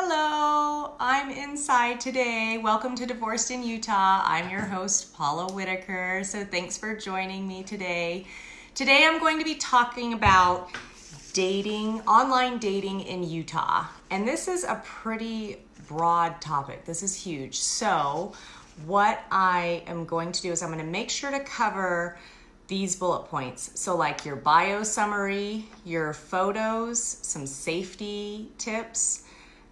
Hello, I'm inside today. Welcome to Divorced in Utah. I'm your host, Paula Whitaker. So thanks for joining me today. Today I'm going to be talking about dating, online dating in Utah. And this is a pretty broad topic. This is huge. So what I am going to do is I'm going to make sure to cover these bullet points. So like your bio summary, your photos, some safety tips,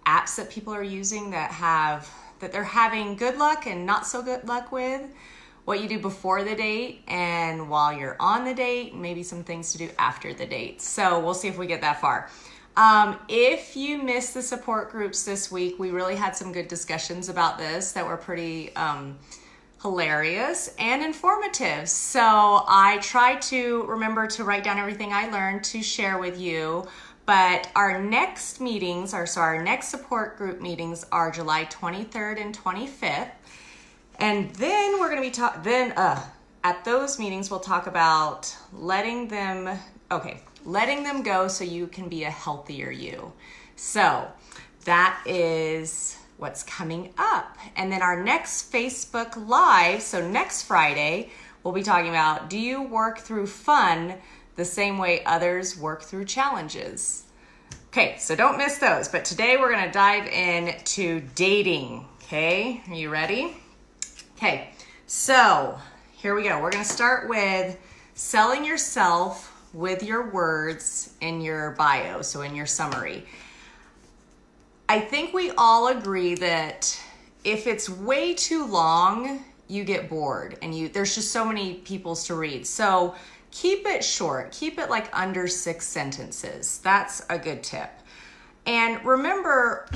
apps that people are using that they're having good luck and not so good luck with, what you do before the date and while you're on the date, maybe some things to do after the date. So we'll see if we get that far. If you missed the support groups this week, we really had some good discussions about this that were pretty hilarious and informative. So I try to remember to write down everything I learned to share with you. But our next meetings, our next support group meetings are July 23rd and 25th. And then we're going to be at those meetings, we'll talk about letting them go so you can be a healthier you. So that is what's coming up. And then our next Facebook Live, so next Friday, we'll be talking about, do you work through fun the same way others work through challenges? Okay, so don't miss those. But today we're going to dive into dating. Okay, are you ready? Okay, so here we go. We're going to start with selling yourself with your words in your bio, so in your summary. I think we all agree that if it's way too long, you get bored and there's just so many people's to read. So keep it short. Keep it like under 6 sentences. That's a good tip. And remember,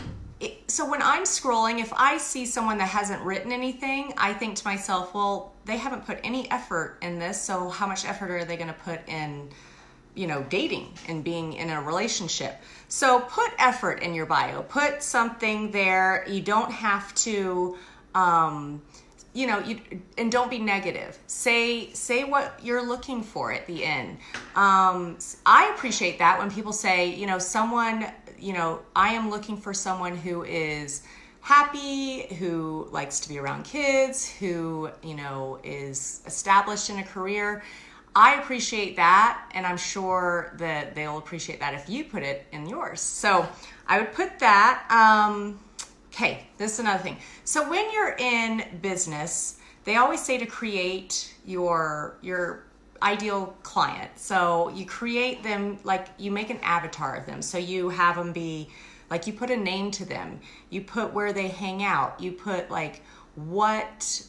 so when I'm scrolling, if I see someone that hasn't written anything, I think to myself, well, they haven't put any effort in this, so how much effort are they going to put in, dating and being in a relationship? So put effort in your bio. Put something there. You don't have to, and don't be negative. Say what you're looking for at the end. I appreciate that when people say, I am looking for someone who is happy, who likes to be around kids, who, is established in a career. I appreciate that, and I'm sure that they'll appreciate that if you put it in yours. So I would put that. Okay, this is another thing. So when you're in business, they always say to create your ideal client. So you create them, like you make an avatar of them. So you have them be, like you put a name to them. You put where they hang out. You put like what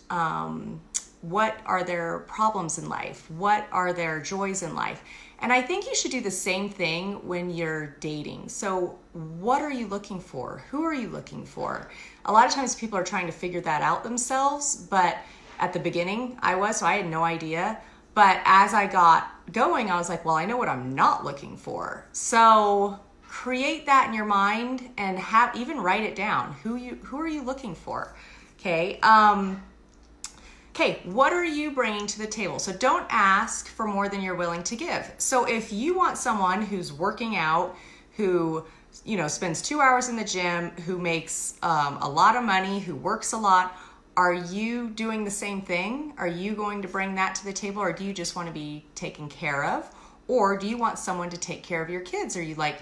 are their problems in life? What are their joys in life? And I think you should do the same thing when you're dating. So what are you looking for? Who are you looking for? A lot of times people are trying to figure that out themselves, but at the beginning so I had no idea. But as I got going, I was like, well, I know what I'm not looking for. So create that in your mind and even write it down. Who are you looking for? Okay. Okay, what are you bringing to the table? So don't ask for more than you're willing to give. So if you want someone who's working out, who, spends 2 hours in the gym, who makes a lot of money, who works a lot, are you doing the same thing? Are you going to bring that to the table, or do you just want to be taken care of? Or do you want someone to take care of your kids? Are you like,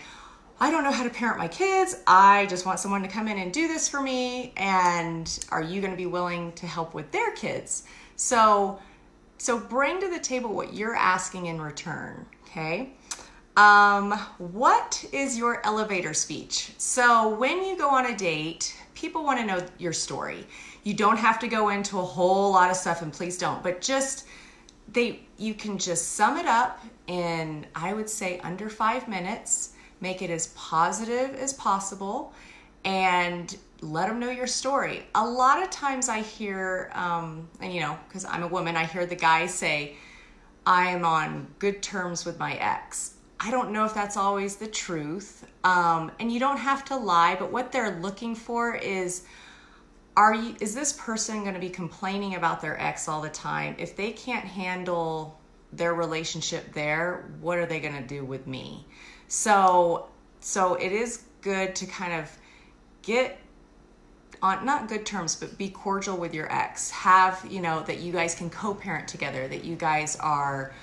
I don't know how to parent my kids. I just want someone to come in and do this for me. And are you going to be willing to help with their kids? So bring to the table what you're asking in return. Okay. What is your elevator speech? So when you go on a date, people want to know your story. You don't have to go into a whole lot of stuff, and please don't, but you can just sum it up in, I would say, under 5 minutes. Make it as positive as possible and let them know your story. A lot of times I hear, because I'm a woman, I hear the guy say, I am on good terms with my ex. I don't know if that's always the truth. And you don't have to lie, but what they're looking for is this person going to be complaining about their ex all the time? If they can't handle their relationship there, what are they going to do with me? So it is good to kind of get on not good terms, but be cordial with your ex. Have, that you guys can co-parent together, that you guys are,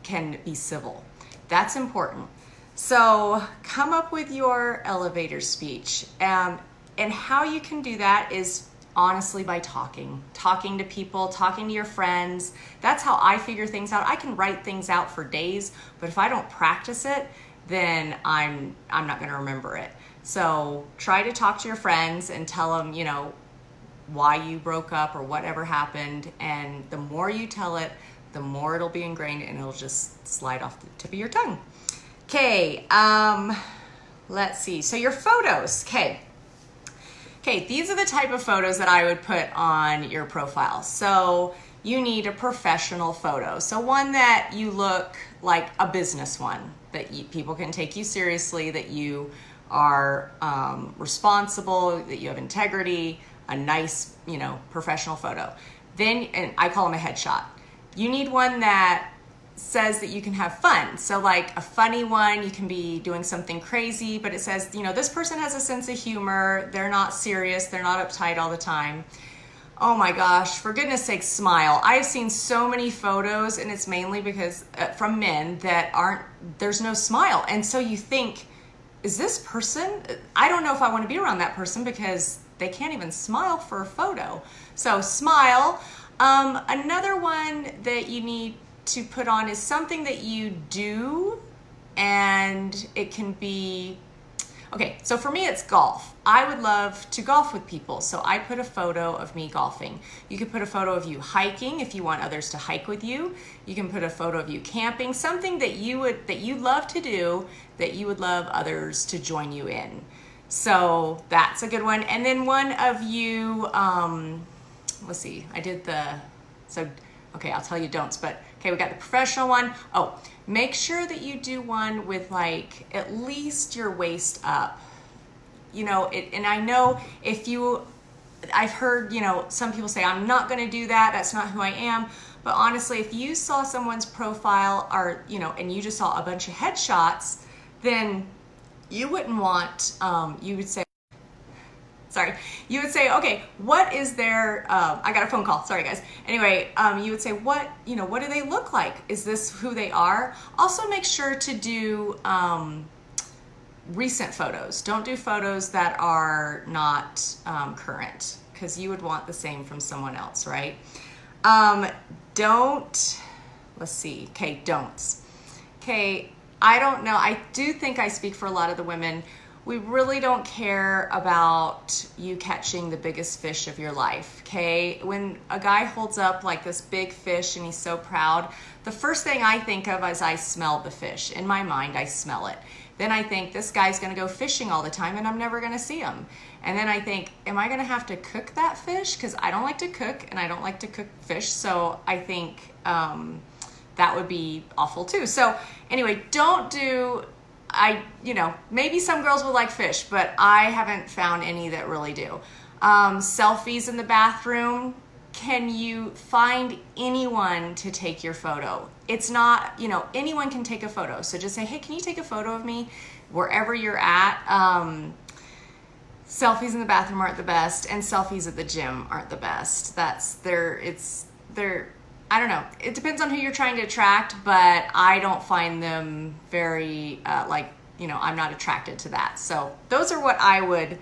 can be civil. That's important. So come up with your elevator speech. And how you can do that is honestly by talking to people, talking to your friends. That's how I figure things out. I can write things out for days, but if I don't practice it, then I'm not going to remember it. So try to talk to your friends and tell them, why you broke up or whatever happened. And the more you tell it, the more it'll be ingrained and it'll just slide off the tip of your tongue. Okay, let's see. So your photos, okay, these are the type of photos that I would put on your profile. So you need a professional photo. So one that you look like a business one, that people can take you seriously, that you are responsible, that you have integrity, a nice, professional photo. Then, and I call them a headshot. You need one that says that you can have fun. So like a funny one, you can be doing something crazy, but it says, this person has a sense of humor. They're not serious. They're not uptight all the time. Oh my gosh, for goodness sake, smile. I've seen so many photos, and it's mainly because from men that there's no smile. And so you think, is this person, I don't know if I want to be around that person because they can't even smile for a photo. So smile. Another one that you need to put on is something that you do, and it can be, okay, so for me it's golf. I would love to golf with people, so I put a photo of me golfing. You could put a photo of you hiking if you want others to hike with you. You can put a photo of you camping, something that you love to do, that you would love others to join you in. So that's a good one. And then one of you, let's see, okay, I'll tell you don'ts, but okay, we got the professional one. Oh, make sure that you do one with like at least your waist up. And I know I've heard, some people say, I'm not going to do that. That's not who I am. But honestly, if you saw someone's profile or, and you just saw a bunch of headshots, then you wouldn't want, you would say, okay, what is their, I got a phone call, sorry guys. Anyway, you would say, what do they look like? Is this who they are? Also make sure to do recent photos. Don't do photos that are not current, because you would want the same from someone else, right? Don'ts. Okay, I don't know. I do think I speak for a lot of the women. We really don't care about you catching the biggest fish of your life, okay? When a guy holds up like this big fish and he's so proud, the first thing I think of is I smell the fish. In my mind, I smell it. Then I think this guy's gonna go fishing all the time and I'm never gonna see him. And then I think, am I gonna have to cook that fish? Because I don't like to cook and I don't like to cook fish. So I think that would be awful too. So anyway, don't do, maybe some girls will like fish, but I haven't found any that really do. Selfies in the bathroom. Can you find anyone to take your photo? It's not, anyone can take a photo. So just say, hey, can you take a photo of me wherever you're at? Selfies in the bathroom aren't the best, and selfies at the gym aren't the best. I don't know. It depends on who you're trying to attract, but I don't find them very, I'm not attracted to that. So those are what I would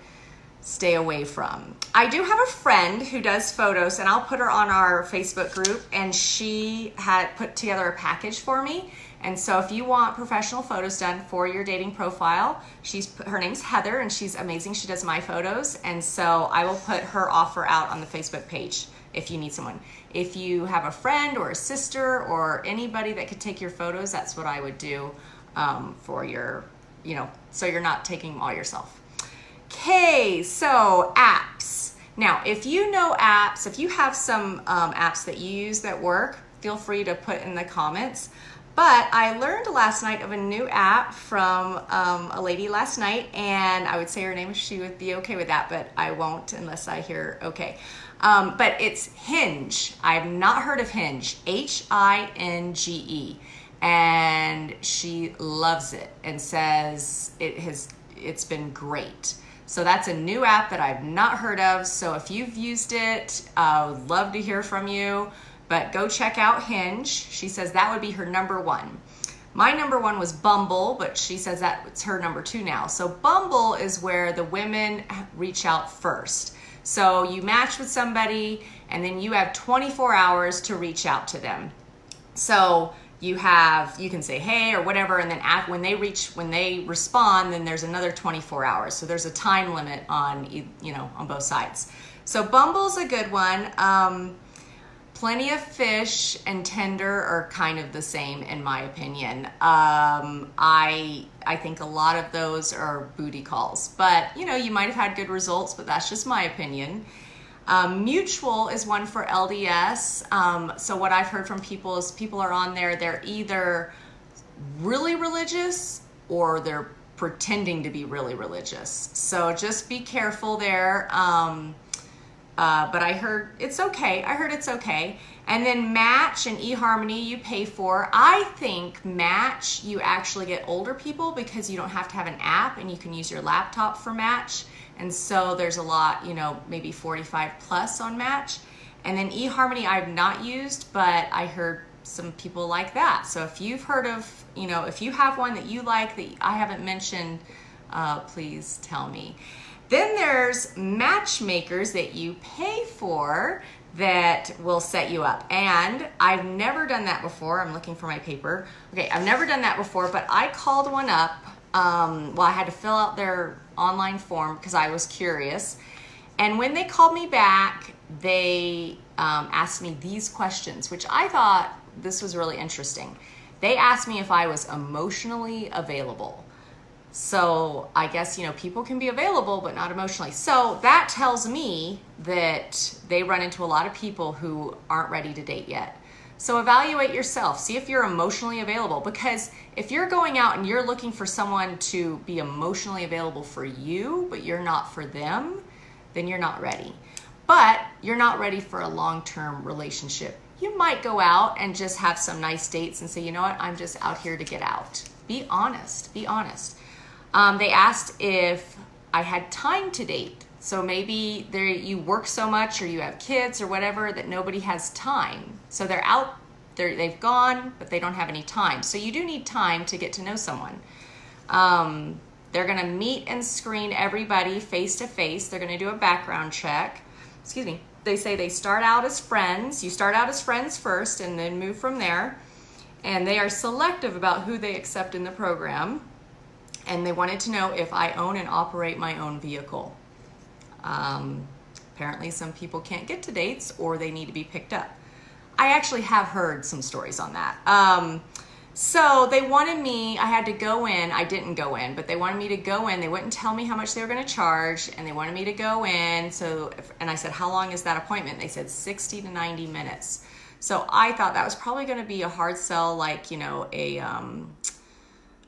stay away from. I do have a friend who does photos, and I'll put her on our Facebook group, and she had put together a package for me. And so if you want professional photos done for your dating profile, her name's Heather, and she's amazing. She does my photos. And so I will put her offer out on the Facebook page if you need someone. If you have a friend or a sister or anybody that could take your photos, that's what I would do for your, so you're not taking them all yourself. Okay, so apps. Now, if you know apps, if you have some apps that you use that work, feel free to put in the comments. But I learned last night of a new app from a lady last night, and I would say her name if she would be okay with that, but I won't unless I hear okay. But it's Hinge. I've not heard of Hinge, Hinge, and she loves it and says it's been great. So that's a new app that I've not heard of. So if you've used it, I would love to hear from you. But go check out Hinge. She says that would be her number one. My number one was Bumble, but she says that it's her number two now. So Bumble is where the women reach out first. So you match with somebody and then you have 24 hours to reach out to them. So you can say hey or whatever, and then when they respond, then there's another 24 hours. So there's a time limit on both sides. So Bumble's a good one. Plenty of Fish and Tinder are kind of the same in my opinion. I think a lot of those are booty calls, but you might have had good results, but that's just my opinion. Mutual is one for LDS. So what I've heard from people is people are on there, they're either really religious or they're pretending to be really religious. So just be careful there. But I heard it's okay. And then Match and eHarmony you pay for. I think Match, you actually get older people because you don't have to have an app and you can use your laptop for Match. And so there's a lot, maybe 45 plus on Match. And then eHarmony I've not used, but I heard some people like that. So if you've heard of, if you have one that you like that I haven't mentioned, please tell me. Then there's matchmakers that you pay for that will set you up. And I've never done that before. I'm looking for my paper. Okay, I've never done that before, but I called one up. I had to fill out their online form because I was curious. And when they called me back, they asked me these questions, which I thought this was really interesting. They asked me if I was emotionally available. So I guess, people can be available, but not emotionally. So that tells me that they run into a lot of people who aren't ready to date yet. So evaluate yourself. See if you're emotionally available, because if you're going out and you're looking for someone to be emotionally available for you, but you're not for them, then you're not ready. But you're not ready for a long-term relationship. You might go out and just have some nice dates and say, you know what, I'm just out here to get out. Be honest. They asked if I had time to date. So maybe you work so much or you have kids or whatever that nobody has time. So they're out, they've gone, but they don't have any time. So you do need time to get to know someone. They're gonna meet and screen everybody face to face. They're gonna do a background check. They say they start out as friends. You start out as friends first and then move from there. And they are selective about who they accept in the program. And they wanted to know if I own and operate my own vehicle. Apparently some people can't get to dates or they need to be picked up. I actually have heard some stories on that. So they wanted me, I had to go in, I didn't go in, but they wanted me to go in. They wouldn't tell me how much they were gonna charge, and they wanted me to go in. And I said, how long is that appointment? They said 60 to 90 minutes. So I thought that was probably gonna be a hard sell, like,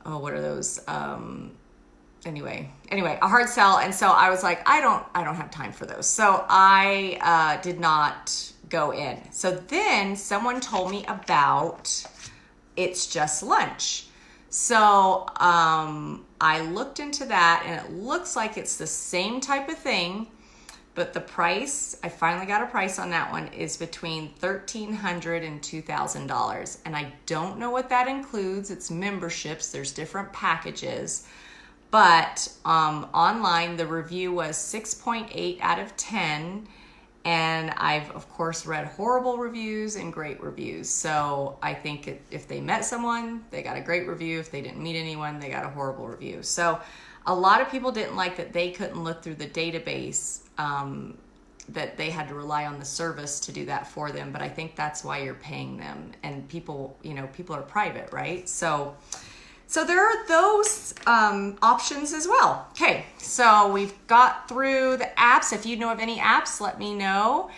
what are those? Anyway, a hard sell. And so I was like, I don't have time for those. So I did not go in. So then someone told me about It's Just Lunch. So I looked into that and it looks like it's the same type of thing, but the price, I finally got a price on that one, is between $1,300 and $2,000. And I don't know what that includes. It's memberships. There's different packages. But online, the review was 6.8 out of 10. And I've, of course, read horrible reviews and great reviews. So I think if they met someone, they got a great review. If they didn't meet anyone, they got a horrible review. So a lot of people didn't like that they couldn't look through the database, that they had to rely on the service to do that for them. But I think that's why you're paying them. And people are private, right? So there are those options as well. Okay, so we've got through the apps. If you know of any apps, let me know.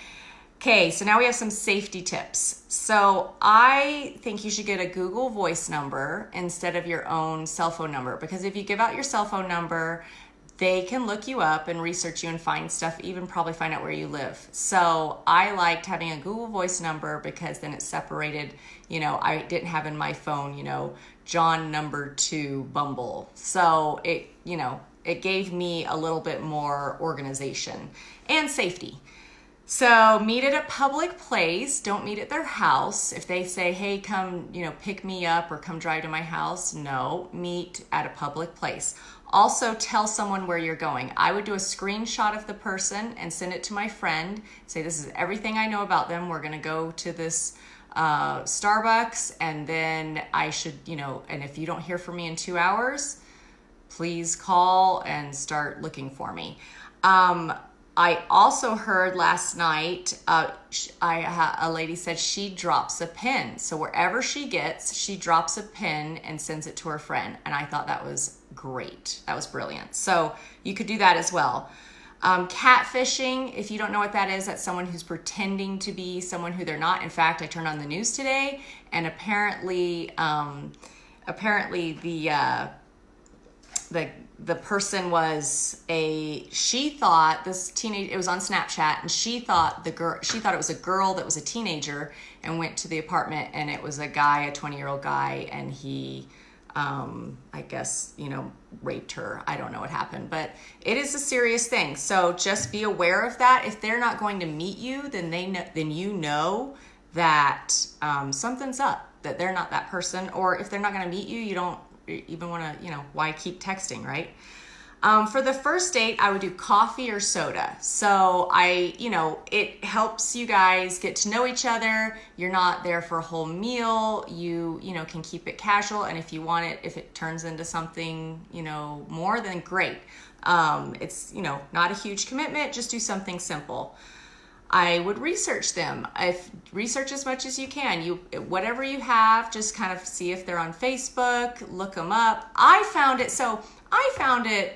Okay, so now we have some safety tips. So I think you should get a Google Voice number instead of your own cell phone number, because if you give out your cell phone number, they can look you up and research you and find stuff, even probably find out where you live. So I liked having a Google Voice number because then it's separated. I didn't have in my phone, John number 2 Bumble. So it it gave me a little bit more organization and safety. So meet at a public place. Don't meet at their house. If they say, hey, come, pick me up or come drive to my house, no, meet at a public place. Also, tell someone where you're going. I would do a screenshot of the person and send it to my friend. Say, this is everything I know about them. We're going to go to this Starbucks, and then I should, and if you don't hear from me in 2 hours, please call and start looking for me. I also heard last night, a lady said she drops a pin. So wherever she gets, she drops a pin and sends it to her friend. And I thought that was great. That was brilliant. So you could do that as well. Catfishing, if you don't know what that is, that's someone who's pretending to be someone who they're not. In fact, I turned on the news today, and apparently the person was she thought this teenage, it was on Snapchat, and she thought it was a girl that was a teenager and went to the apartment, and it was a guy, a 20-year-old guy, and he, I guess, raped her. I don't know what happened, but it is a serious thing. So just be aware of that. If they're not going to meet you, then you know that something's up, that they're not that person. Or if they're not going to meet you, you don't even want to, why keep texting, right? For the first date, I would do coffee or soda. So it helps you guys get to know each other. You're not there for a whole meal. You can keep it casual. And if you want it, if it turns into something, more, then great. It's, not a huge commitment. Just do something simple. I would research them. Research as much as you can. Whatever you have, just kind of see if they're on Facebook, look them up. I found it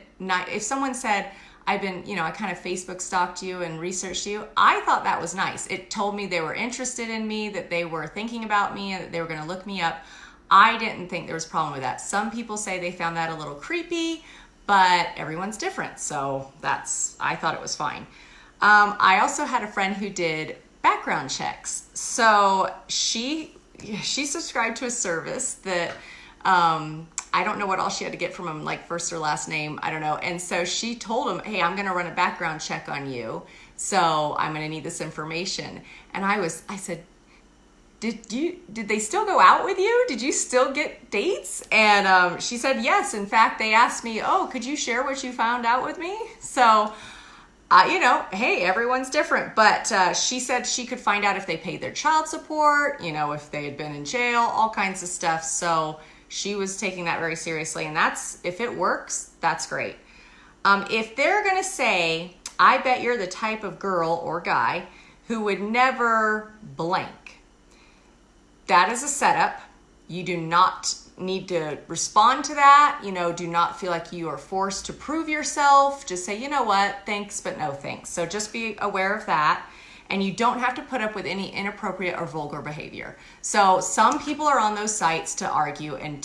if someone said, I kind of Facebook stalked you and researched you, I thought that was nice. It told me they were interested in me, that they were thinking about me, and that they were going to look me up. I didn't think there was a problem with that. Some people say they found that a little creepy, but everyone's different. So I thought it was fine. I also had a friend who did background checks. So she subscribed to a service that I don't know what all she had to get from him, like first or last name, I don't know. And so she told him, hey, I'm going to run a background check on you, so I'm going to need this information. And I said, did they still go out with you? Did you still get dates? And she said, yes. In fact, they asked me, oh, could you share what you found out with me? So hey, everyone's different. But she said she could find out if they paid their child support, if they had been in jail, all kinds of stuff. So she was taking that very seriously. And if it works, that's great. If they're going to say, I bet you're the type of girl or guy who would never blank, that is a setup. You do not need to respond to that. Do not feel like you are forced to prove yourself. Just say, you know what, thanks, but no thanks. So just be aware of that. And you don't have to put up with any inappropriate or vulgar behavior. So some people are on those sites to argue and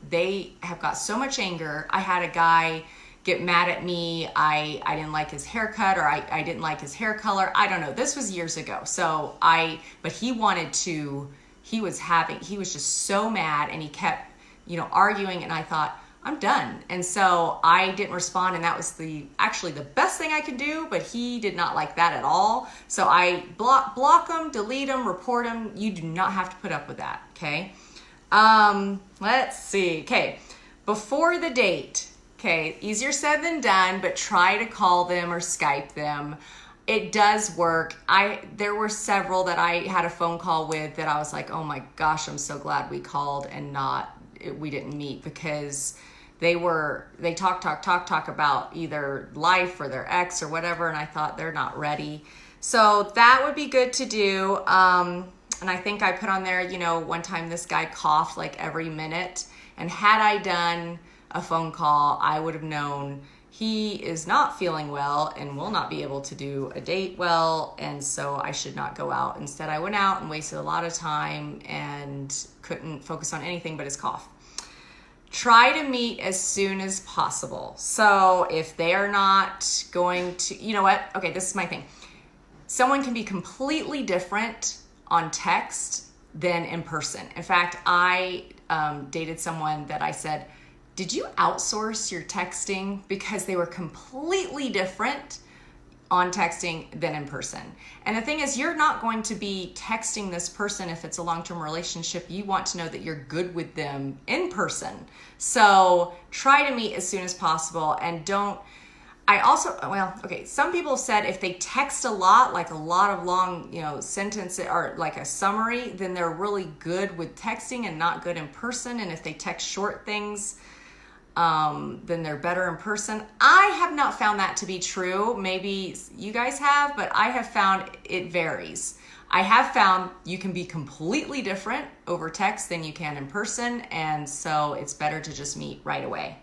they have got so much anger. I had a guy get mad at me. I didn't like his haircut, or I didn't like his hair color. I don't know. This was years ago. But he was just so mad, and he kept, arguing, and I thought, I'm done. And so I didn't respond, and that was actually the best thing I could do, but he did not like that at all. So I block them, delete them, report them. You do not have to put up with that, okay? Let's see. Okay, before the date, okay, easier said than done, but try to call them or Skype them. It does work. There were several that I had a phone call with that I was like, oh my gosh, I'm so glad we called and we didn't meet, because they talk about either life or their ex or whatever, and I thought they're not ready. So that would be good to do. And I think I put on there, one time this guy coughed like every minute, and had I done a phone call, I would have known he is not feeling well and will not be able to do a date well, and so I should not go out. Instead, I went out and wasted a lot of time and couldn't focus on anything but his cough. Try to meet as soon as possible. So if they are not going to, you know what? Okay, this is my thing. Someone can be completely different on text than in person. In fact, I dated someone that I said, did you outsource your texting because they were completely different on texting than in person? And the thing is, you're not going to be texting this person if it's a long-term relationship. You want to know that you're good with them in person. So try to meet as soon as possible, and don't, some people have said if they text a lot, like a lot of long, sentences or like a summary, then they're really good with texting and not good in person. And if they text short things, then they're better in person. I have not found that to be true. Maybe you guys have, but I have found it varies. I have found you can be completely different over text than you can in person, and so it's better to just meet right away.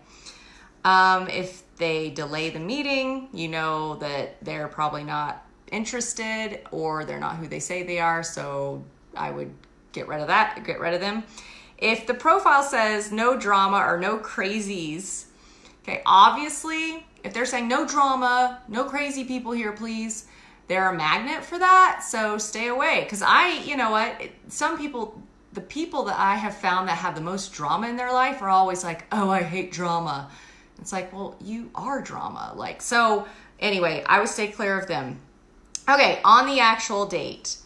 If they delay the meeting, you know that they're probably not interested or they're not who they say they are, so I would get rid of them. If the profile says no drama or no crazies, okay, obviously, if they're saying no drama, no crazy people here, please, they're a magnet for that, so stay away. Because some people, the people that I have found that have the most drama in their life are always like, oh, I hate drama. It's like, well, you are drama. So anyway, I would stay clear of them. Okay, on the actual date,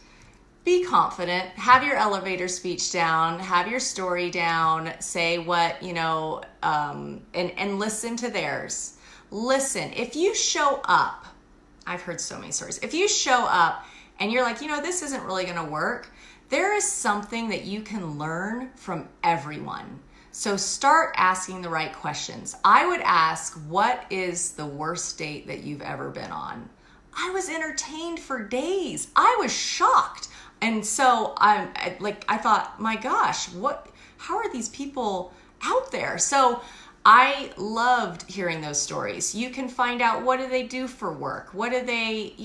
be confident, have your elevator speech down, have your story down, say what, and listen to theirs. Listen, if you show up, I've heard so many stories. If you show up and you're like, this isn't really going to work, there is something that you can learn from everyone. So start asking the right questions. I would ask, what is the worst date that you've ever been on? I was entertained for days. I was shocked. And so I thought, my gosh, how are these people out there? So I loved hearing those stories. You can find out, what do they do for work? What do they,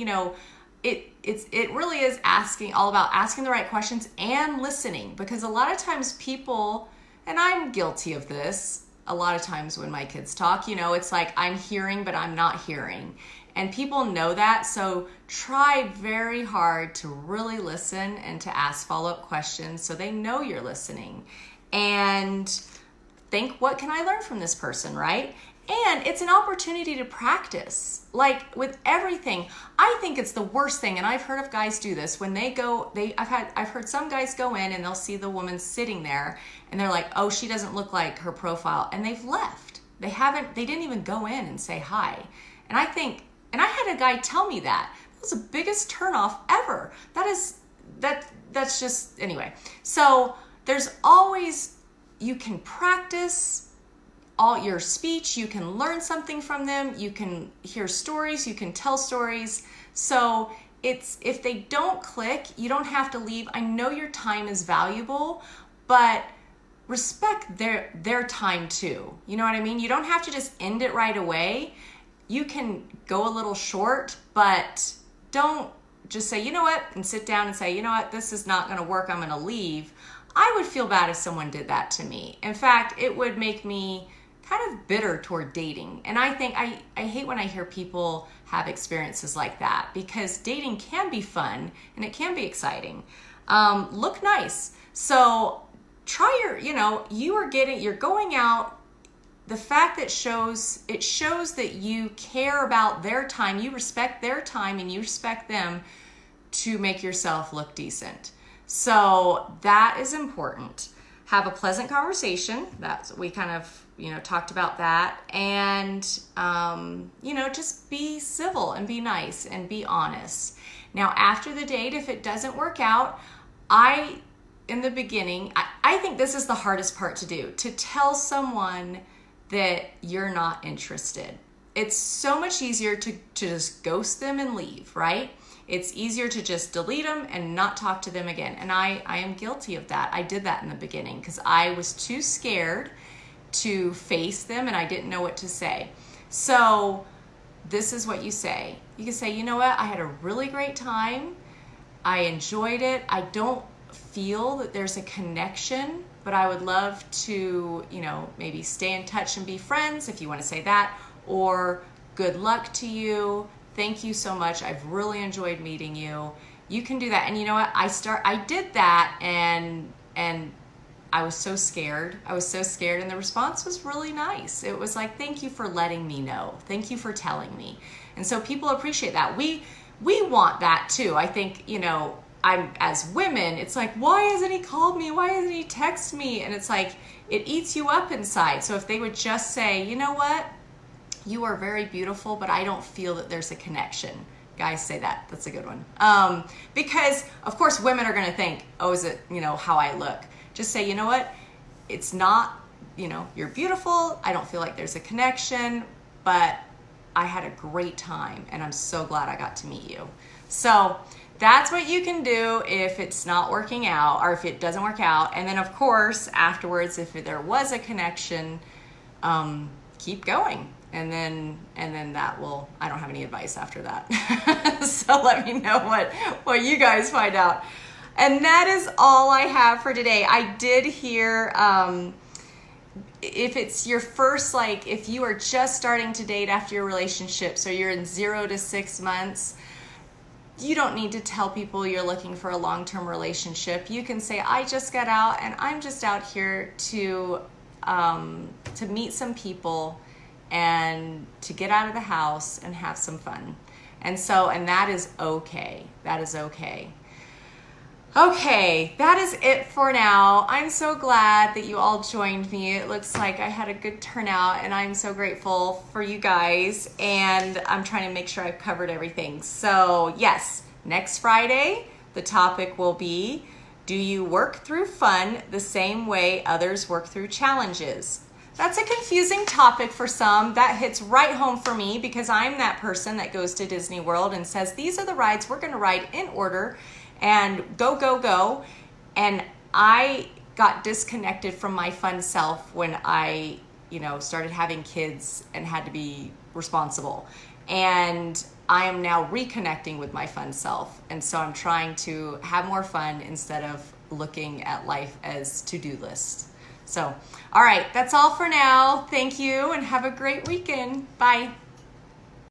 it really is all about asking the right questions and listening, because a lot of times people, and I'm guilty of this, a lot of times when my kids talk, it's like I'm hearing, but I'm not hearing. And people know that, so try very hard to really listen and to ask follow-up questions so they know you're listening. And think, what can I learn from this person, right? And it's an opportunity to practice. Like with everything, I think it's the worst thing, and I've heard of guys do this when they go. I've heard some guys go in and they'll see the woman sitting there, and they're like, "Oh, she doesn't look like her profile," and they've left. They didn't even go in and say hi. And I think, and I had a guy tell me that. That was the biggest turnoff ever. That's just, anyway. So there's always, you can practice all your speech, you can learn something from them, you can hear stories, you can tell stories. So if they don't click, you don't have to leave. I know your time is valuable, but respect their time too. You know what I mean? You don't have to just end it right away. You can go a little short, but don't just say, and sit down and say, this is not going to work, I'm going to leave. I would feel bad if someone did that to me. In fact, it would make me kind of bitter toward dating. And I think I hate when I hear people have experiences like that, because dating can be fun and it can be exciting. Look nice. So try you're going out. The fact that shows that you care about their time, you respect their time, and you respect them to make yourself look decent. So that is important. Have a pleasant conversation. We kind of, talked about that. And, just be civil and be nice and be honest. Now, after the date, if it doesn't work out, in the beginning, I think this is the hardest part to do, to tell someone that you're not interested. It's so much easier to just ghost them and leave, right? It's easier to just delete them and not talk to them again. And I am guilty of that. I did that in the beginning because I was too scared to face them and I didn't know what to say. So this is what you say. You can say, you know what? I had a really great time. I enjoyed it. I don't feel that there's a connection, but I would love to, maybe stay in touch and be friends, if you want to say that, or good luck to you. Thank you so much. I've really enjoyed meeting you. You can do that. And you know what? I did that and I was so scared. I was so scared, and the response was really nice. It was like, thank you for letting me know. Thank you for telling me. And so people appreciate that. We want that too. I think, as women, it's like, why hasn't he called me? Why hasn't he texted me? And it's like, it eats you up inside. So if they would just say, you know what? You are very beautiful, but I don't feel that there's a connection. Guys, say that. That's a good one. Because, of course, women are going to think, oh, is it, how I look? Just say, you know what? It's not, you're beautiful. I don't feel like there's a connection, but I had a great time, and I'm so glad I got to meet you. So that's what you can do if it's not working out, or if it doesn't work out. And then, of course, afterwards, if there was a connection, keep going. And then that will, I don't have any advice after that. So let me know what you guys find out. And that is all I have for today. I did hear, if it's your first, if you are just starting to date after your relationship, so you're in 0 to 6 months, you don't need to tell people you're looking for a long-term relationship. You can say, I just got out and I'm just out here to meet some people and to get out of the house and have some fun. And that is okay. That is okay. Okay, that is it for now. I'm so glad that you all joined me. It looks like I had a good turnout, and I'm so grateful for you guys. And I'm trying to make sure I've covered everything. So yes, next Friday, the topic will be, do you work through fun the same way others work through challenges? That's a confusing topic for some. That hits right home for me because I'm that person that goes to Disney World and says, these are the rides we're going to ride in order and go, go, go. And I got disconnected from my fun self when I, started having kids and had to be responsible. And I am now reconnecting with my fun self. And so I'm trying to have more fun instead of looking at life as to-do lists. So, all right, that's all for now. Thank you and have a great weekend. Bye.